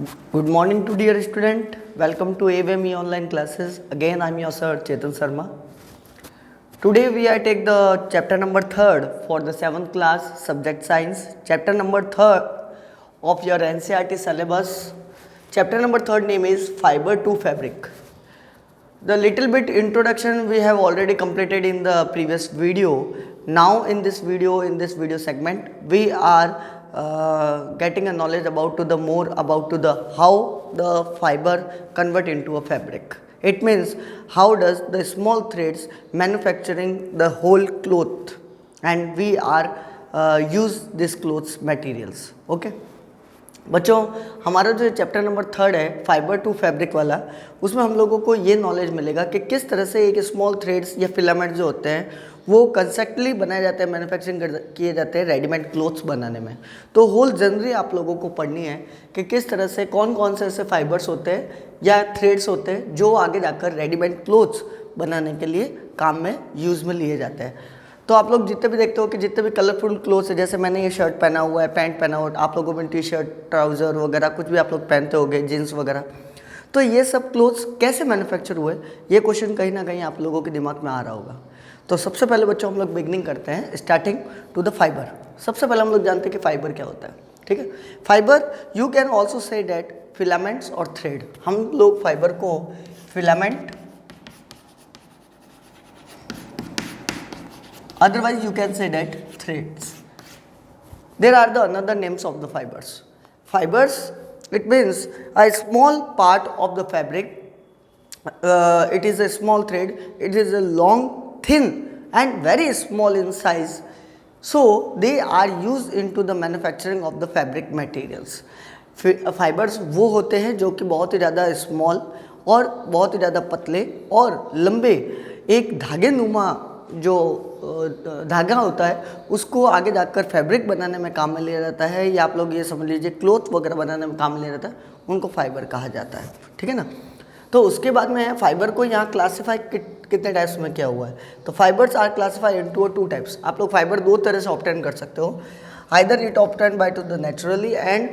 Good morning to dear student. Welcome to AVME online classes. Again, I am your sir Chetan Sharma. Today we are take the chapter number 3rd for the 7th class subject science. Chapter number 3rd of your NCERT syllabus. Chapter number 3rd name is fiber to fabric. The little bit introduction we have already completed in the previous video. Now in this video segment, we are getting a knowledge about to the more about to the how the fiber convert into a fabric. It means how does the small threads manufacturing the whole cloth, and we are use this clothes materials. Okay. बच्चों, हमारा जो chapter number 3rd है fibre to fabric वाला, उसमें हम लोगों को ये नॉलेज मिलेगा कि किस तरह से एक स्मॉल थ्रेड्स या फिलामेंट जो होते हैं वो कंसेप्टली बनाए जाते हैं, मैन्युफैक्चरिंग किए जाते हैं रेडीमेड क्लोथ्स बनाने में। तो होल जनरली आप लोगों को पढ़नी है कि किस तरह से कौन कौन से ऐसे फाइबर्स होते हैं या थ्रेड्स होते हैं जो आगे जाकर रेडीमेड क्लोथ्स बनाने के लिए काम में यूज़ में लिए जाते हैं। तो आप लोग जितने भी देखते हो कि जितने भी कलरफुल क्लोथ्स है, जैसे मैंने ये शर्ट पहना हुआ है, पैंट पहना हुआ है, आप लोगों में टी शर्ट ट्राउज़र वगैरह कुछ भी आप लोग पहनते होगे, जीन्स वगैरह, तो ये सब क्लोथ्स कैसे मैन्युफैक्चर हुए, ये क्वेश्चन कहीं ना कहीं आप लोगों के दिमाग में आ रहा होगा। तो सबसे पहले बच्चों हम लोग बिगनिंग करते हैं स्टार्टिंग टू द फाइबर। सबसे पहले हम लोग जानते हैं कि फाइबर क्या होता है। ठीक है, fibre you can also say that filaments और थ्रेड। हम लोग फाइबर को filament, otherwise you can say that threads. There are the another names of the fibers. Fibers, it means a small part of the fabric. It is a small thread. It is a long, thin and very small in size. So they are used into the manufacturing of the fabric materials. Fibres वो होते हैं जो कि बहुत ही ज़्यादा small और बहुत ही ज़्यादा पतले और लंबे एक धागे नुमा जो धागा होता है उसको आगे जाकर फैब्रिक बनाने में काम में लिया जाता है, या आप लोग ये समझ लीजिए क्लोथ वगैरह बनाने में काम में लिया जाता है, उनको फाइबर कहा जाता है। ठीक है ना। तो उसके बाद में फाइबर को यहाँ क्लासीफाई कितने टाइप्स में किया हुआ है। तो fibres are classify into 2 types. आप लोग फाइबर 2 तरह से ऑब्टेन कर सकते हो, either it obtain by two the naturally and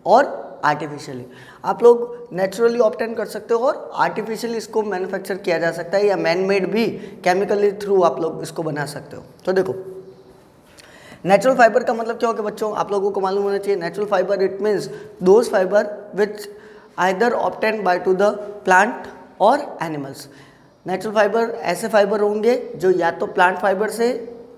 और आर्टिफिशियली। आप लोग नेचुरली ऑब्टेन कर सकते हो और आर्टिफिशियली इसको मैन्युफैक्चर किया जा सकता है, या मैन मेड भी केमिकली थ्रू आप लोग इसको बना सकते हो। तो देखो, नेचुरल फाइबर का मतलब क्या होगा बच्चों, आप लोगों को मालूम होना चाहिए। Natural fibre it means those fibre which either obtain by two the plant और एनिमल्स। नेचुरल फाइबर ऐसे फाइबर होंगे जो या तो प्लांट फाइबर से,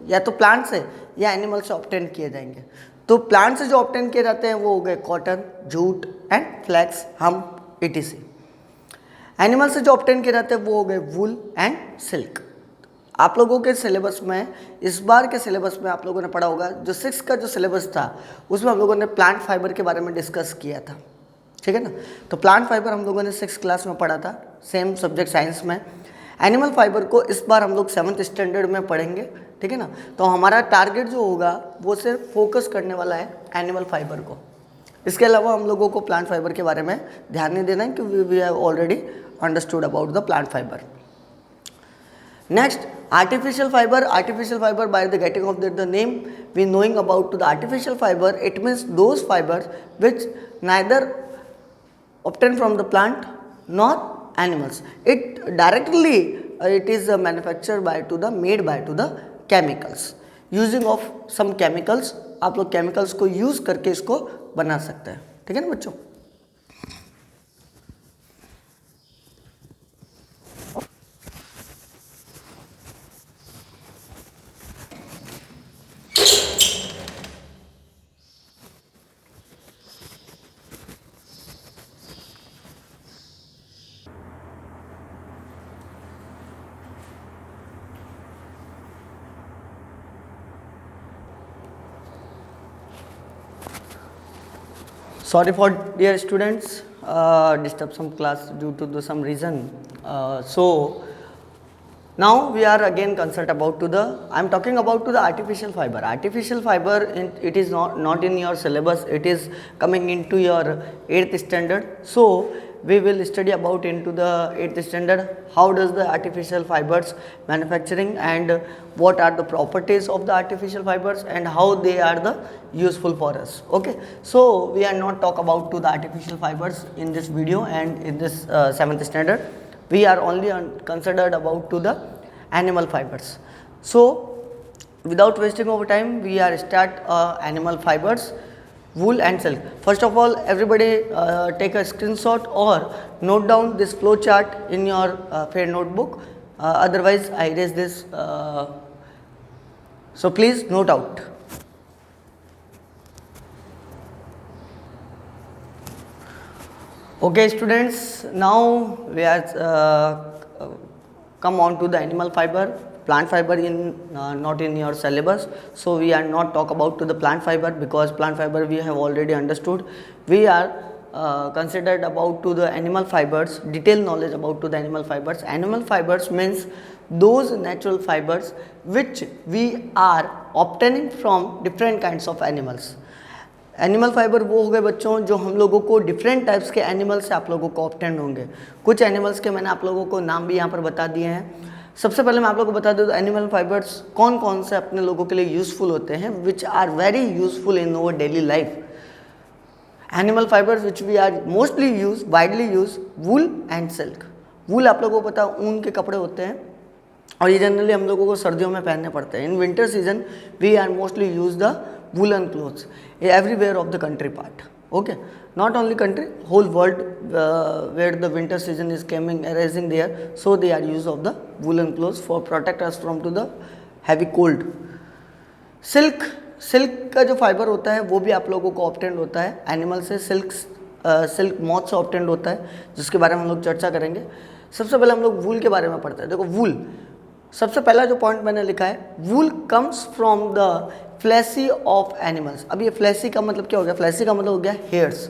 या तो प्लांट से या एनिमल से ऑब्टेन किए जाएंगे। तो प्लांट से जो ऑब्टेन किए जाते हैं वो हो गए कॉटन, जूट एंड फ्लैक्स, हम etc। एनिमल से जो ऑब्टेन किए जाते हैं वो हो गए वूल एंड सिल्क। आप लोगों के सिलेबस में, इस बार के सिलेबस में आप लोगों ने पढ़ा होगा, जो 6 का जो सिलेबस था उसमें हम लोगों ने प्लांट फाइबर के बारे में डिस्कस किया था। ठीक है ना। तो प्लांट फाइबर हम लोगों ने 6 क्लास में पढ़ा था, सेम सब्जेक्ट साइंस में। एनिमल फाइबर को इस बार हम लोग 7th स्टैंडर्ड में पढ़ेंगे। ठीक है ना। तो हमारा टारगेट जो होगा वो सिर्फ फोकस करने वाला है एनिमल फाइबर को। इसके अलावा हम लोगों को प्लांट फाइबर के बारे में ध्यान नहीं देना है, क्योंकि we have already understood about the plant fibre. Next, artificial fibre. Artificial fibre by the getting of the name we knowing about to the artificial fibre, it means those fibres which neither obtained from the plant nor animals. It directly it is manufactured by to the made by to the chemicals, using of some chemicals। आप लोग chemicals को use करके इसको बना सकते हैं। ठीक है ना बच्चों। Sorry for dear students, disturb some class due to some reason. So now we are again concerned about to the, I am talking about to the artificial fiber. Artificial fiber, it is not in your syllabus, it is coming into your 8th standard. So we will study about into the 8th standard how does the artificial fibers manufacturing and what are the properties of the artificial fibers and how they are the useful for us. Okay, so we are not talk about to the artificial fibers in this video and in this 7th standard. We are only considered about to the animal fibers. So without wasting over time, we are start animal fibers, wool and silk. First of all, everybody take a screenshot or note down this flow chart in your fair notebook. Otherwise, I erase this. So please note out. Okay, students. Now we are come on to the animal fiber. Plant fiber in not in your syllabus, so we are not talk about to the plant fiber because plant fiber we have already understood. We are considered about to the animal fibers, detailed knowledge about to the animal fibers. Animal fibers means those natural fibers which we are obtaining from different kinds of animals. Animal fibre वो हो गए बच्चों जो हम लोगों को different types के animal से आप लोगों को ऑब्टेन होंगे. कुछ एनिमल्स के मैंने आप लोगों को नाम भी यहाँ पर बता दिए हैं. सबसे पहले मैं आप लोगों को बता दूं एनिमल फाइबर्स कौन कौन से अपने लोगों के लिए यूजफुल होते हैं, which are very useful in our daily life. Animal fibres which we are mostly use widely use wool and silk. Wool आप लोगों को पता ऊन के कपड़े होते हैं और ये जनरली हम लोगों को सर्दियों में पहनने पड़ते हैं. In winter season we are mostly use the woolen clothes everywhere of the country part. Okay, not only country, whole world where the winter season is coming arising there, so they are use of the woolen clothes for protect us from to the heavy cold. Silk का जो fibre होता है वो भी आप लोगों को obtained होता है एनिमल से. सिल्क मॉथ से ऑब्टेंड होता है जिसके बारे में हम लोग चर्चा करेंगे. सबसे पहले हम लोग वूल के बारे में पढ़ते हैं. देखो वूल, सबसे पहला जो पॉइंट मैंने लिखा है wool comes from the fleece of animals. अब ये फ्लैसी का मतलब क्या हो गया? फ्लैसी का मतलब हो गया हेयर्स.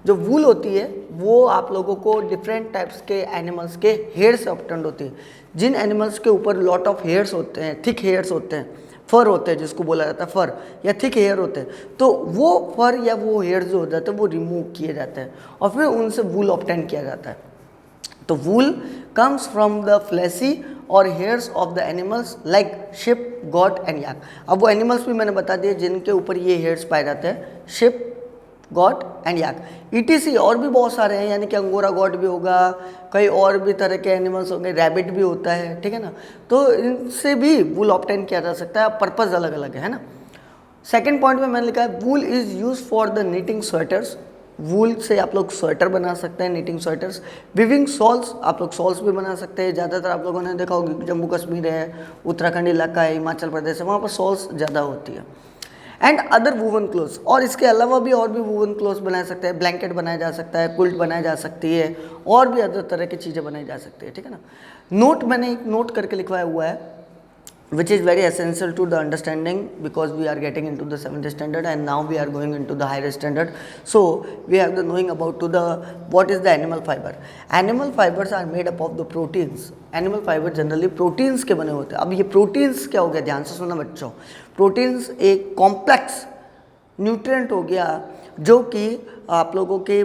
जो वूल होती है वो आप लोगों को डिफरेंट टाइप्स के एनिमल्स के हेयर से ऑब्टेंड होती है. जिन एनिमल्स के ऊपर लॉट ऑफ हेयर्स होते हैं, थिक हेयर्स होते हैं, फर होते हैं जिसको बोला जाता है फर या थिक हेयर होते हैं, तो वो फर या वो हेयर जो हो जाते हैं वो रिमूव किए जाते हैं और फिर उनसे वूल ऑब्टेंड किया जाता है. तो wool comes from the fleece और hairs of the animals like sheep, goat and yak. अब वो एनिमल्स भी मैंने बता दिए जिनके ऊपर ये हेयर्स पाए जाते हैं, ship, goat and yak. ETC और भी बहुत सारे हैं, यानी कि अंगोरा गॉट भी होगा, कई और भी तरह के एनिमल्स होंगे, रैबिट भी होता है, ठीक है ना. तो इनसे भी वूल ऑब्टेन किया जा सकता है, पर्पज़ अलग अलग है ना. सेकेंड पॉइंट में मैंने लिखा है wool is use for the knitting sweaters. Wool से आप लोग स्वेटर बना सकते हैं, नीटिंग स्वेटर्स. विविंग सॉल्स, आप लोग सॉल्स भी बना सकते हैं. ज़्यादातर आप लोगों ने देखा होगा जम्मू कश्मीर है, उत्तराखंड इलाका है, हिमाचल प्रदेश है, वहाँ पर सॉल्स ज़्यादा होती है. एंड अदर वूवन क्लोथ्स, और इसके अलावा भी और भी वूवन क्लोथ्स बनाए सकते हैं. ब्लैंकेट बनाया जा सकता है, क्विल्ट बनाई जा सकती है और भी अदर तरह की चीज़ें बनाई जा सकती है, ठीक है ना. नोट मैंने एक नोट करके लिखवाया हुआ है which is very essential to the understanding because we are getting into the 7th standard and now we are going into the higher standard. So we have the knowing about to the what is the animal fiber. Animal fibers are made up of the proteins. Animal fiber generally proteins के बने होते हैं. अब ये proteins क्या हो गया, ध्यान से सुनना बच्चों. proteins एक complex nutrient हो गया जो कि आप लोगों के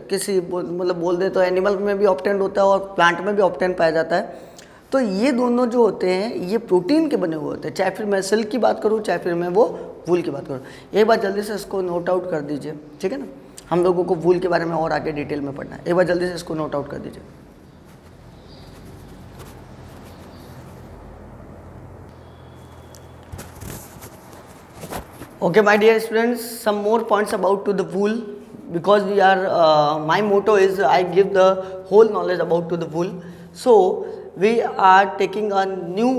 किसी मतलब बोल दे तो एनिमल में भी ऑब्टेंड होता है और प्लांट में भी ऑब्टेंड पाया जाता है. तो ये दोनों जो होते हैं ये प्रोटीन के बने हुए होते हैं, चाहे फिर मैं सिल्क की बात करूँ चाहे फिर मैं वो वूल की बात करूँ. एक बार जल्दी से इसको नोट आउट कर दीजिए, ठीक है ना. हम लोगों को वूल के बारे में और आगे डिटेल में पढ़ना है. एक बार जल्दी से इसको नोट आउट कर दीजिए. Okay, my dear students, some more points about to the wool because we are my motto is I give the whole knowledge about to the wool. So we are taking a new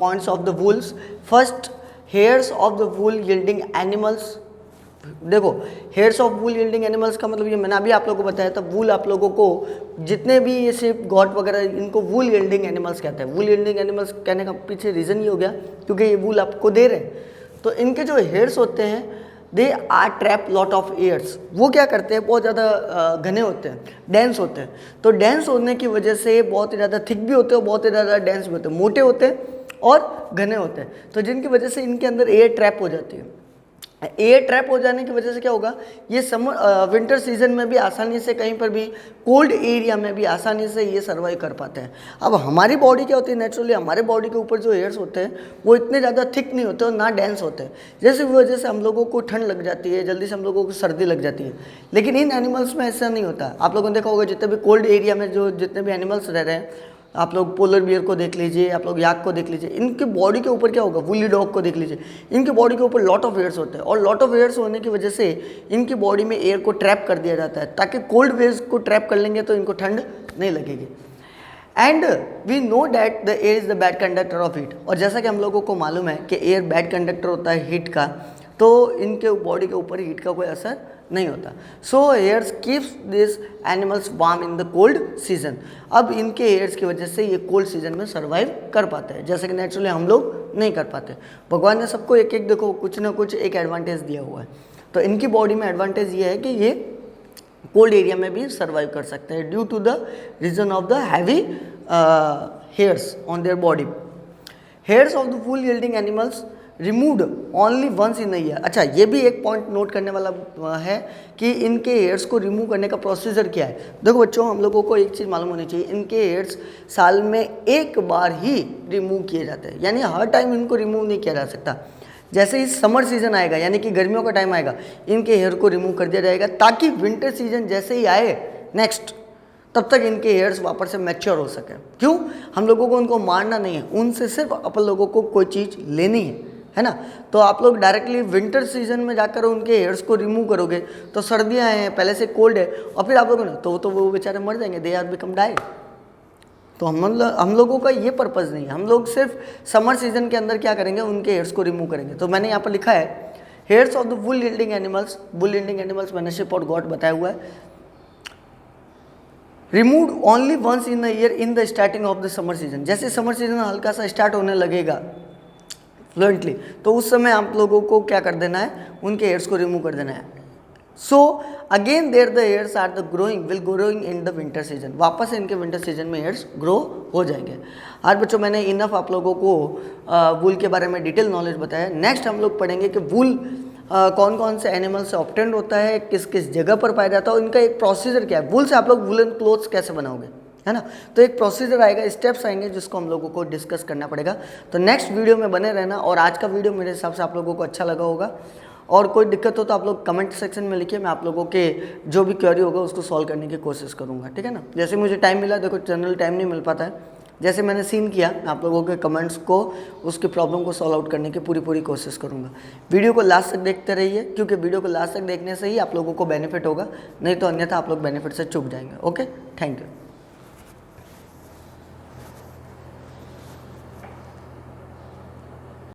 points of the wools. First, hairs of the wool yielding animals. देखो hairs of wool yielding animals का मतलब ये मैंने अभी आप लोगों को बताया था. वूल आप लोगों को जितने भी ये शिप, गॉट वगैरह इनको वूल यील्डिंग एनिमल्स कहते हैं. वूल यील्डिंग एनिमल्स कहने का पीछे रीज़न ये हो गया क्योंकि ये वूल आपको दे रहे हैं. तो इनके जो हेयर्स होते हैं they are trap lot of airs. वो क्या करते हैं, बहुत ज़्यादा घने होते हैं, डेंस होते हैं. तो डेंस होने की वजह से बहुत ही ज़्यादा थिक भी होते हैं, बहुत ही ज़्यादा डेंस भी होते हैं, मोटे होते हैं और घने होते हैं. तो जिनकी वजह से इनके अंदर एयर ट्रैप हो जाती है. एयर ट्रैप हो जाने की वजह से क्या होगा, ये विंटर सीजन में भी आसानी से, कहीं पर भी कोल्ड एरिया में भी आसानी से ये सर्वाइव कर पाते हैं। अब हमारी बॉडी क्या होती है, नेचुरली हमारे बॉडी के ऊपर जो एयर्स होते हैं वो इतने ज़्यादा थिक नहीं होते और ना डेंस होते हैं, जैसे वजह से हम लोगों को ठंड लग जाती है, जल्दी से हम लोगों को सर्दी लग जाती है। लेकिन इन एनिमल्स में ऐसा नहीं होता। आप लोगों ने देखा होगा जितने भी कोल्ड एरिया में जो जितने भी एनिमल्स रह रहे हैं, आप लोग पोलर बियर को देख लीजिए, आप लोग याक को देख लीजिए, इनके बॉडी के ऊपर क्या होगा, वुली डॉग को देख लीजिए, इनके बॉडी के ऊपर लॉट ऑफ एयर्स होते हैं और लॉट ऑफ एयर्स होने की वजह से इनकी बॉडी में एयर को ट्रैप कर दिया जाता है, ताकि कोल्ड वेव्स को ट्रैप कर लेंगे तो इनको ठंड नहीं लगेगी। And we know that the air is the bad conductor of heat, और जैसा कि हम लोगों को मालूम है कि एयर बैड कंडक्टर होता है हीट का, तो इनके बॉडी के ऊपर हीट का कोई असर नहीं होता। So ears keeps this animals warm in the cold season. अब इनके एयर्स की वजह से ये कोल्ड सीजन में सर्वाइव कर पाते हैं, जैसे कि नेचुरली हम लोग नहीं कर पाते। भगवान ने सबको एक एक देखो कुछ ना कुछ एक एडवांटेज दिया हुआ है, तो इनकी बॉडी में एडवांटेज ये है कि ये कोल्ड एरिया में भी सर्वाइव कर सकते हैं due to the reason of the heavy hairs on their body. Hairs of the wool yielding animals removed only once in a year. अच्छा, ये भी एक पॉइंट नोट करने वाला है कि इनके हेयर्स को रिमूव करने का प्रोसीजर क्या है। देखो बच्चों, हम लोगों को एक चीज़ मालूम होनी चाहिए, इनके हेयर्स साल में एक बार ही रिमूव किए जाते हैं, यानी हर टाइम इनको रिमूव नहीं किया जा सकता। जैसे ही समर सीजन आएगा, यानी कि गर्मियों का टाइम आएगा, इनके हेयर को रिमूव कर दिया जाएगा, ताकि विंटर सीजन जैसे ही आए नेक्स्ट, तब तक इनके हेयर्स वापस से मैच्योर हो सके। क्यों? हम लोगों को उनको मारना नहीं है, उनसे सिर्फ अपन लोगों को कोई चीज़ लेनी है ना। तो आप लोग डायरेक्टली विंटर सीजन में जाकर उनके हेयर्स को रिमूव करोगे तो सर्दियाँ हैं, पहले से कोल्ड है, और फिर आप लोगों ने तो वो बेचारे मर जाएंगे, दे आर बिकम डाई। तो हम लोगों का ये पर्पज़ नहीं है। हम लोग सिर्फ समर सीजन के अंदर क्या करेंगे, उनके हेयर्स को रिमूव करेंगे। तो मैंने यहाँ पर लिखा है hairs of the wool yielding animals. Wool yielding animals मैंने शिप और गॉट बताया हुआ है। Removed only once in a year in the starting of the summer season. जैसे समर सीजन हल्का सा स्टार्ट होने लगेगा फ्लुएंटली, तो उस समय आप लोगों को क्या कर देना है, उनके हेयर्स को रिमूव कर देना है। So again there the hairs are the growing in the winter season. वापस इनके विंटर सीजन में हेयर्स ग्रो हो जाएंगे। आज बच्चों मैंने इनफ आप लोगों को वूल के बारे में डिटेल नॉलेज बताया। नेक्स्ट हम लोग पढ़ेंगे कि वूल कौन कौन से एनिमल से ऑब्टेन्ड होता है, किस किस जगह पर पाया जाता है, इनका एक प्रोसीजर क्या है, वूल से आप लोग वूलन क्लोथ्स कैसे बनाओगे, है ना। तो एक प्रोसीजर आएगा, स्टेप्स आएंगे जिसको हम लोगों को डिस्कस करना पड़ेगा। तो नेक्स्ट वीडियो में बने रहना। और आज का वीडियो मेरे हिसाब से आप लोगों को अच्छा लगा होगा, और कोई दिक्कत हो तो आप लोग कमेंट सेक्शन में लिखिए, मैं आप लोगों के जो भी क्वेरी होगा उसको सॉल्व करने की कोशिश करूँगा, ठीक है ना। जैसे मुझे टाइम मिला, देखो जनरल टाइम नहीं मिल पाता है, जैसे मैंने सीन किया, मैं आप लोगों के कमेंट्स को, उसकी प्रॉब्लम को सॉल्व आउट करने की पूरी कोशिश करूँगा। वीडियो को लास्ट तक देखते रहिए, क्योंकि वीडियो को लास्ट तक देखने से ही आप लोगों को बेनिफिट होगा, नहीं तो अन्यथा आप लोग बेनिफिट से चूक जाएंगे। Okay, thank you.